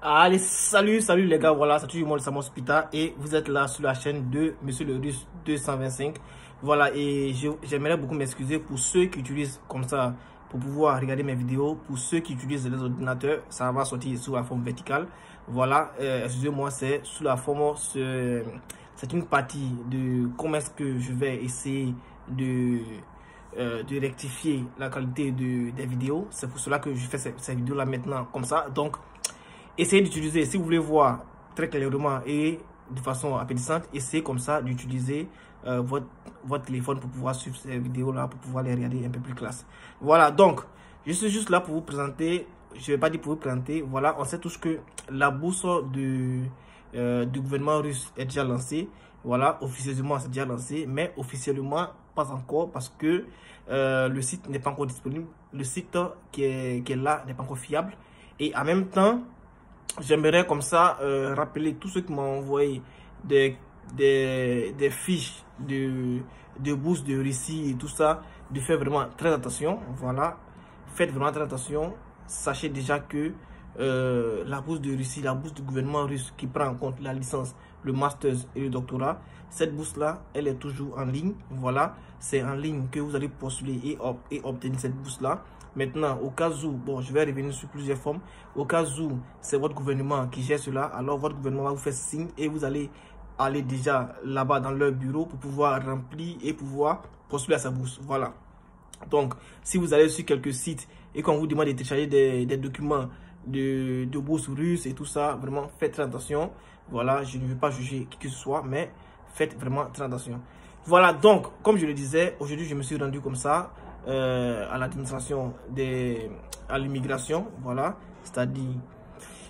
Allez, salut les gars, voilà, c'est toujours moi le Samo Spita et vous êtes là sur la chaîne de Monsieur le Russe 225. Voilà, et j'aimerais beaucoup m'excuser pour ceux qui utilisent comme ça pour pouvoir regarder mes vidéos. Pour ceux qui utilisent les ordinateurs, ça va sortir sous la forme verticale. Voilà, excusez-moi, c'est sous la forme, c'est une partie de comment est-ce que je vais essayer de rectifier la qualité des vidéos. C'est pour cela que je fais cette vidéo là maintenant comme ça. Donc essayez d'utiliser, si vous voulez voir très clairement et de façon appétissante, essayez comme ça d'utiliser votre téléphone pour pouvoir suivre ces vidéos là, pour pouvoir les regarder un peu plus classe. Voilà, donc je suis juste là pour vous présenter, je vais pas dire pour vous présenter, voilà, on sait tous que la bourse du gouvernement russe est déjà lancée. Voilà, officieusement c'est déjà lancé, mais officiellement pas encore parce que le site n'est pas encore disponible. Le site qui est là n'est pas encore fiable. Et en même temps, j'aimerais comme ça rappeler tous ceux qui m'ont envoyé des fiches de bourse de Russie et tout ça, de faire vraiment très attention. Voilà, faites vraiment très attention. Sachez déjà que la bourse de Russie, la bourse du gouvernement russe qui prend en compte la licence, le master et le doctorat, cette bourse là, elle est toujours en ligne. Voilà, c'est en ligne que vous allez postuler et obtenir cette bourse là. Maintenant, au cas où, bon, je vais revenir sur plusieurs formes, au cas où c'est votre gouvernement qui gère cela, alors votre gouvernement va vous faire signe et vous allez aller déjà là-bas dans leur bureau pour pouvoir remplir et pouvoir postuler à sa bourse. Voilà. Donc, si vous allez sur quelques sites et qu'on vous demande de télécharger des documents de bourse russe et tout ça, vraiment faites très attention. Voilà, je ne veux pas juger qui que ce soit, mais faites vraiment très attention. Voilà, donc, comme je le disais, aujourd'hui, je me suis rendu comme ça à l'administration à l'immigration, voilà, c'est-à-dire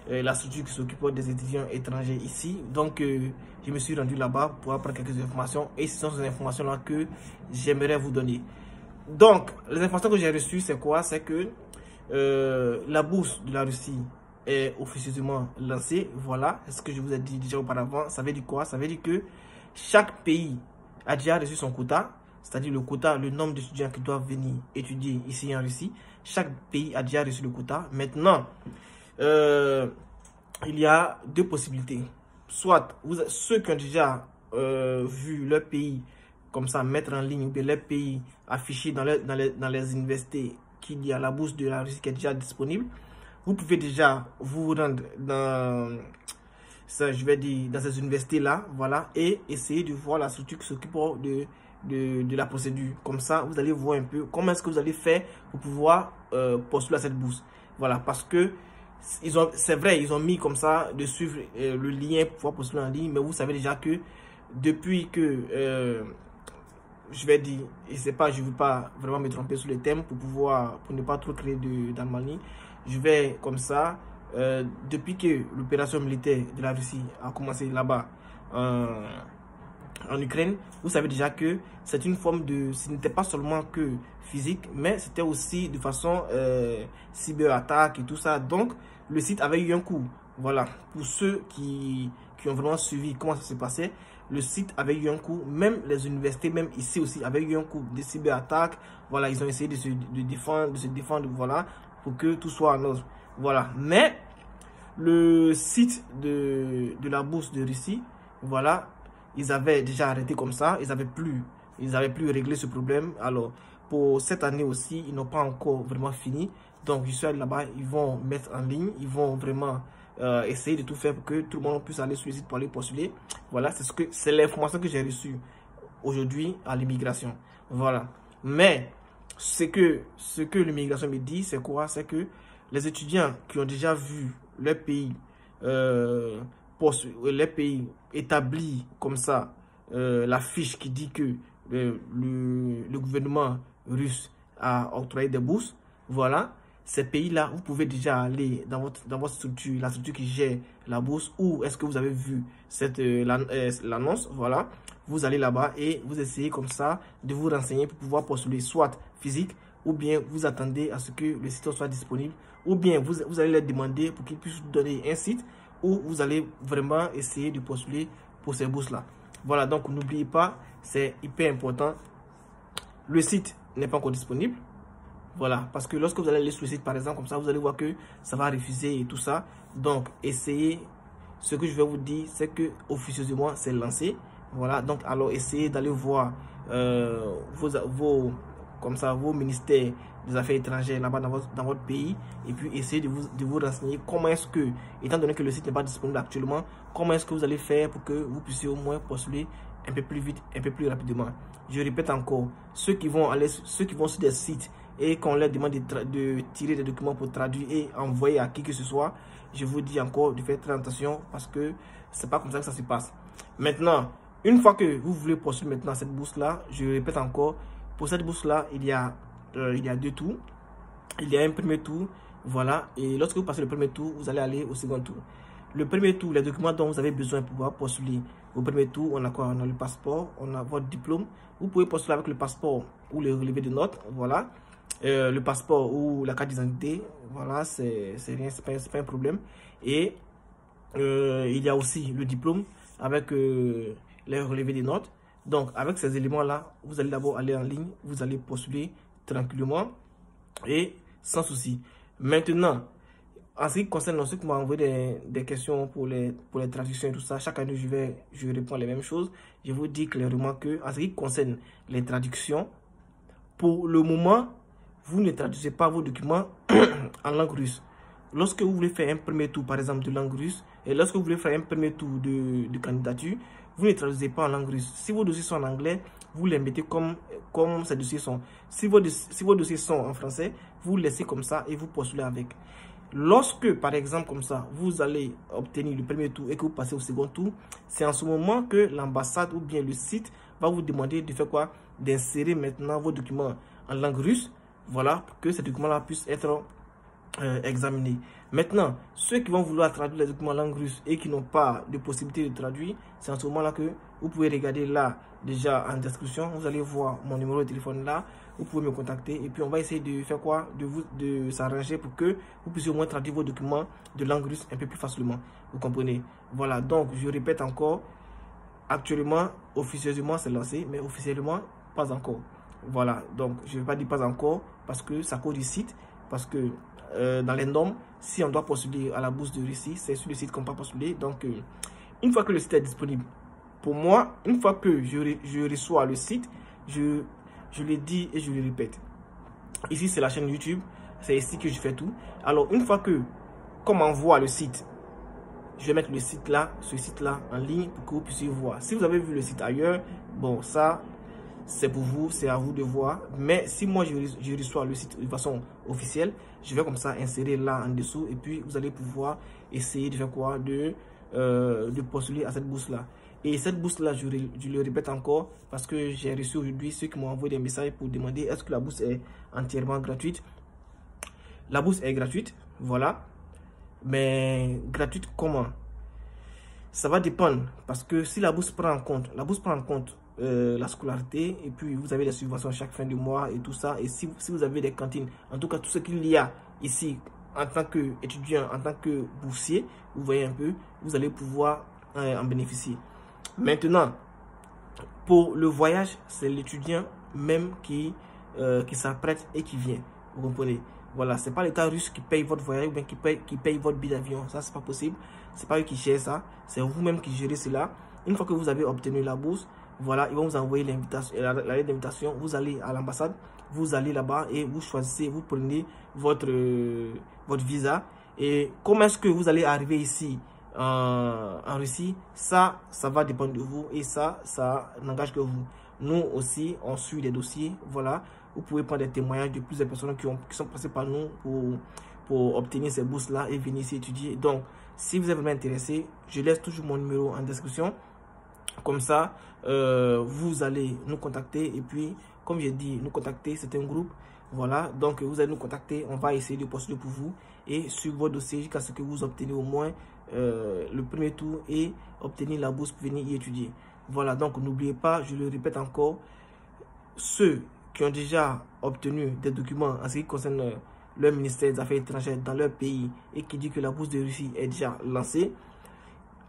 la structure qui s'occupe des étudiants étrangers ici. Donc, je me suis rendu là-bas pour apprendre quelques informations et ce sont ces informations-là que j'aimerais vous donner. Donc, les informations que j'ai reçues, c'est quoi? C'est que la bourse de la Russie est officieusement lancée. Voilà, c'est ce que je vous ai dit déjà auparavant. Ça veut dire quoi? Ça veut dire que chaque pays a déjà reçu son quota, c'est-à-dire le quota, le nombre d'étudiants qui doivent venir étudier ici en Russie. Chaque pays a déjà reçu le quota. Maintenant, il y a deux possibilités. Soit ceux qui ont déjà vu leur pays comme ça mettre en ligne, ou bien leur pays affiché dans les universités qu'il y a la bourse de la Russie qui est déjà disponible. Vous pouvez déjà vous rendre dans ça, je vais dire, dans ces universités-là, voilà, et essayer de voir la structure qui s'occupe de la procédure. Comme ça, vous allez voir un peu comment est-ce que vous allez faire pour pouvoir postuler à cette bourse. Voilà, parce que c'est vrai, ils ont mis comme ça de suivre le lien pour pouvoir postuler en ligne, mais vous savez déjà que depuis que je vais dire, et c'est pas, je ne veux pas vraiment me tromper sur le thème pour ne pas trop créer d'anomalie. Je vais comme ça, depuis que l'opération militaire de la Russie a commencé là-bas en Ukraine, vous savez déjà que c'est une forme ce n'était pas seulement que physique, mais c'était aussi de façon cyberattaque et tout ça. Donc, le site avait eu un coup. Voilà, pour ceux qui ont vraiment suivi comment ça s'est passé, le site avait eu un coup, même les universités, même ici aussi, avaient eu un coup de cyberattaque. Voilà, ils ont essayé de se défendre, voilà, pour que tout soit en ordre. Voilà, mais le site de la bourse de Russie, voilà, ils avaient déjà arrêté comme ça, ils avaient plus réglé ce problème. Alors, pour cette année aussi, ils n'ont pas encore vraiment fini. Donc, je suis allé là-bas, ils vont mettre en ligne, ils vont vraiment essayer de tout faire pour que tout le monde puisse aller sur le site pour aller postuler. Voilà, c'est l'information que j'ai reçue aujourd'hui à l'immigration. Voilà. Mais ce que l'immigration me dit, c'est quoi? C'est que les étudiants qui ont déjà vu leur pays, les pays établis comme ça, la fiche qui dit que le gouvernement russe a octroyé des bourses, voilà. Ces pays-là, vous pouvez déjà aller dans votre structure, la structure qui gère la bourse, ou est-ce que vous avez vu l'annonce, voilà. Vous allez là-bas et vous essayez comme ça de vous renseigner pour pouvoir postuler soit physique, ou bien vous attendez à ce que le site soit disponible, ou bien vous allez leur demander pour qu'ils puissent vous donner un site, où vous allez vraiment essayer de postuler pour ces bourses-là. Voilà, donc n'oubliez pas, c'est hyper important. Le site n'est pas encore disponible. Voilà, parce que lorsque vous allez aller sur le site, par exemple, comme ça, vous allez voir que ça va refuser et tout ça. Donc, essayez. Ce que je vais vous dire, c'est que officieusement, c'est lancé. Voilà, donc alors essayez d'aller voir vos ministères des Affaires étrangères là-bas dans votre pays, et puis essayez de vous renseigner comment est-ce que, étant donné que le site n'est pas disponible actuellement, comment est-ce que vous allez faire pour que vous puissiez au moins postuler un peu plus vite, un peu plus rapidement. Je répète encore, ceux qui vont sur des sites et qu'on leur demande de tirer des documents pour traduire et envoyer à qui que ce soit, je vous dis encore de faire très attention, parce que c'est pas comme ça que ça se passe. Maintenant, une fois que vous voulez postuler maintenant cette bourse là, je répète encore, pour cette bourse là, il y a deux tours. Il y a un premier tour, voilà, et lorsque vous passez le premier tour, vous allez aller au second tour. Le premier tour, les documents dont vous avez besoin pour pouvoir postuler au premier tour, on a quoi? On a le passeport, on a votre diplôme. Vous pouvez postuler avec le passeport ou le relevé de notes, voilà. Le passeport ou la carte d'identité, voilà, c'est rien, c'est pas un problème. Et il y a aussi le diplôme avec les relevés des notes. Donc, avec ces éléments-là, vous allez d'abord aller en ligne, vous allez postuler tranquillement et sans souci. Maintenant, en ce qui concerne ceux qui m'ont envoyé des questions pour les traductions et tout ça, chaque année, je réponds les mêmes choses. Je vous dis clairement que, en ce qui concerne les traductions, pour le moment, vous ne traduisez pas vos documents en langue russe. Lorsque vous voulez faire un premier tour, par exemple, de langue russe, et lorsque vous voulez faire un premier tour de candidature, vous ne traduisez pas en langue russe. Si vos dossiers sont en anglais, vous les mettez comme ces dossiers sont. Si vos dossiers sont en français, vous laissez comme ça et vous postulez avec. Lorsque, par exemple, comme ça, vous allez obtenir le premier tour et que vous passez au second tour, c'est en ce moment que l'ambassade ou bien le site va vous demander de faire quoi? D'insérer maintenant vos documents en langue russe, voilà, pour que ces documents-là puissent être examinés. Maintenant, ceux qui vont vouloir traduire les documents en langue russe et qui n'ont pas de possibilité de traduire, c'est en ce moment-là que vous pouvez regarder là, déjà en description, vous allez voir mon numéro de téléphone là, vous pouvez me contacter et puis on va essayer de faire quoi? De s'arranger pour que vous puissiez au moins traduire vos documents de langue russe un peu plus facilement. Vous comprenez? Voilà, donc je répète encore, actuellement, officieusement c'est lancé, mais officiellement pas encore. Voilà, donc je ne vais pas dire pas encore parce que ça cause du site, parce que dans les normes, si on doit postuler à la bourse de Russie, c'est sur le site qu'on peut postuler. Donc, une fois que le site est disponible, pour moi, une fois que je reçois le site, je le dis et je le répète. Ici, c'est la chaîne YouTube. C'est ici que je fais tout. Alors, une fois que, comme on voit le site, je vais mettre le site là, ce site-là en ligne pour que vous puissiez voir. Si vous avez vu le site ailleurs, bon, ça, c'est pour vous, c'est à vous de voir. Mais si moi, je reçois le site de façon officielle, je vais comme ça insérer là en dessous. Et puis, vous allez pouvoir essayer de faire quoi? De postuler à cette bourse-là. Et cette bourse-là, je le répète encore, parce que j'ai reçu aujourd'hui ceux qui m'ont envoyé des messages pour demander est-ce que la bourse est entièrement gratuite. La bourse est gratuite, voilà. Mais gratuite comment? Ça va dépendre, parce que si la bourse prend en compte, la scolarité, et puis vous avez des subventions chaque fin de mois et tout ça, et si vous avez des cantines, en tout cas tout ce qu'il y a ici en tant qu'étudiant, en tant que boursier, vous voyez un peu, vous allez pouvoir en bénéficier. Maintenant, pour le voyage, c'est l'étudiant même qui s'apprête et qui vient, vous comprenez? Voilà, c'est pas l'État russe qui paye votre voyage ou bien qui paye votre billet d'avion, ça c'est pas possible, c'est pas eux qui gèrent ça, c'est vous-même qui gérez cela. Une fois que vous avez obtenu la bourse, voilà, ils vont vous envoyer l'invitation, la lettre d'invitation. Vous allez à l'ambassade, vous allez là-bas et vous choisissez, vous prenez votre visa. Et comment est-ce que vous allez arriver ici en Russie? Ça va dépendre de vous et ça n'engage que vous. Nous aussi, on suit les dossiers. Voilà, vous pouvez prendre des témoignages de plusieurs personnes qui sont passées par nous pour obtenir ces bourses-là et venir ici étudier. Donc, si vous êtes vraiment intéressé, je laisse toujours mon numéro en description. Comme ça, vous allez nous contacter et puis, comme j'ai dit, nous contacter, c'est un groupe. Voilà, donc vous allez nous contacter, on va essayer de postuler pour vous et suivre vos dossiers jusqu'à ce que vous obtenez au moins le premier tour et obtenir la bourse pour venir y étudier. Voilà, donc n'oubliez pas, je le répète encore, ceux qui ont déjà obtenu des documents en ce qui concerne leur ministère des Affaires étrangères dans leur pays et qui dit que la bourse de Russie est déjà lancée,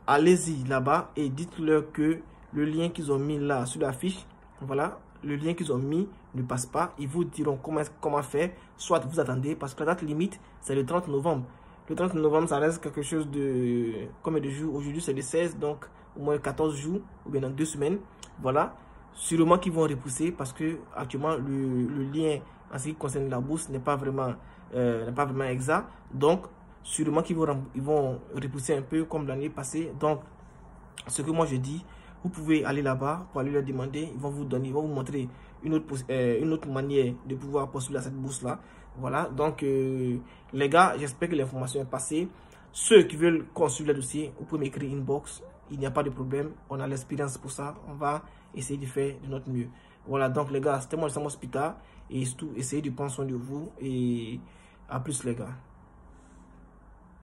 allez-y là-bas et dites-leur que le lien qu'ils ont mis là sur la fiche, voilà, le lien qu'ils ont mis ne passe pas, ils vous diront comment faire. Soit vous attendez, parce que la date limite, c'est le 30 novembre. Le 30 novembre, ça reste quelque chose de... Combien de jours? Aujourd'hui, c'est le 16, donc au moins 14 jours, ou bien dans 2 semaines. Voilà. Sûrement qu'ils vont repousser, parce que actuellement, le lien en ce qui concerne la bourse n'est pas vraiment exact. Donc, sûrement qu'ils vont repousser un peu comme l'année passée. Donc, ce que moi je dis, vous pouvez aller là-bas pour aller leur demander. Ils vont vous montrer une autre manière de pouvoir postuler à cette bourse-là. Voilà, donc les gars, j'espère que l'information est passée. Ceux qui veulent construire le dossier, vous pouvez m'écrire inbox. Il n'y a pas de problème, on a l'expérience pour ça. On va essayer de faire de notre mieux. Voilà, donc les gars, c'était moi, Samo Spita. Et surtout, essayez de prendre soin de vous. Et à plus les gars.